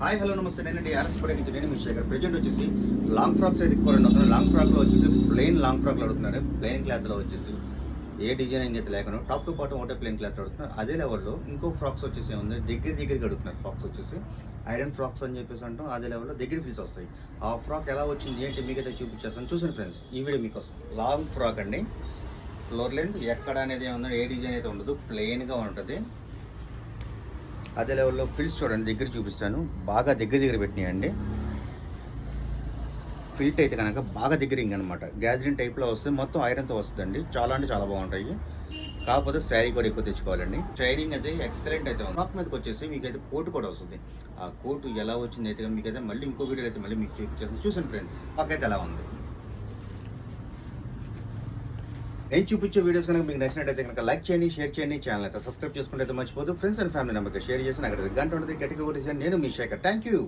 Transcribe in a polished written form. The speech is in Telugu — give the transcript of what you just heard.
హాయ్ హలో నమస్తే నేనండి ఆర్ఎస్ ప్రొడక్ట్ నేను మీ శేఖర్. ప్రజెంట్ వచ్చేసి లాంగ్ ఫ్రాక్స్ అయితే ఎక్కువ అవుతున్నాను. లాంగ్ ఫ్రాక్లో వచ్చేసి ప్లెయిన్ లాంగ్ ఫ్రాక్లో అడుగుతున్నాను. ప్లెయిన్ క్లాత్లో వచ్చేసి ఏ డిజైనింగ్ అయితే లేకుండా టాప్ టు బాటం ఒకటే ప్లెయిన్ క్లాత్ అడుగుతున్నారు. అదే లెవెల్లో ఇంకో ఫ్రాక్స్ వచ్చేసి ఉంది దగ్గరికి అడుగుతున్నారు. ఫ్రాక్స్ వచ్చేసి ఐరన్ ఫ్రాక్స్ అని చెప్పేసి అంటాం. అదే లెవెల్లో దగ్గర ఫీస్ వస్తాయి. ఆ ఫ్రాక్ ఎలా వచ్చింది ఏంటి మీకైతే చూపించేస్తాను. చూసాను ఫ్రెండ్స్, ఈ వీడియో మీకోసం. లాంగ్ ఫ్రాక్ అండి, ఫ్లోర్ లెంత్ ఎక్కడ అనేది ఏముందో ఏ డిజైన్ అయితే ఉండదు, ప్లెయిన్గా ఉంటుంది. అదే లెవెల్లో ఫిల్స్ చూడండి, దగ్గర చూపిస్తాను. బాగా దగ్గర పెట్టినాయండి. ఫిల్ట్ అయితే కనుక బాగా దగ్గరింగ్ అనమాట. గ్యాజరిన్ టైప్లో వస్తే మొత్తం ఐరన్తో వస్తుందండి. చాలా అంటే చాలా బాగుంటాయి. కాకపోతే శారీ కూడా ఎక్కువ తెచ్చుకోవాలండి. షైనింగ్ అయితే ఎక్సలెంట్ అయితే ఉంది. ఫ్రాక్ మీదకి వచ్చేసి మీకైతే కోటు కూడా వస్తుంది. ఆ కోటు ఎలా వచ్చింది అయితే మీకైతే మళ్ళీ ఇంకో వీడియో అయితే మళ్ళీ మీకు చూపించేస్తాను. చూసాను ఫ్రెండ్స్, ఫ్రాక్ అయితే ఎలా ఉంది. నేను చూపించే వీడియోస్ కనుక మీకు నచ్చినట్టయితే కనుక లైక్ చేయండి, షేర్ చేయండి, ఛానల్ అయితే సబ్స్క్రైబ్ చేసుకుంటే అయితే మర్చిపోదు. ఫ్రెండ్స్ అండ్ ఫ్యామిలీ నెంబర్కి షేర్ చేసి నాకు గంట ఉంటుంది గట్టిగా కొట్టేసాను. నేను మీ శేఖర్. Thank you.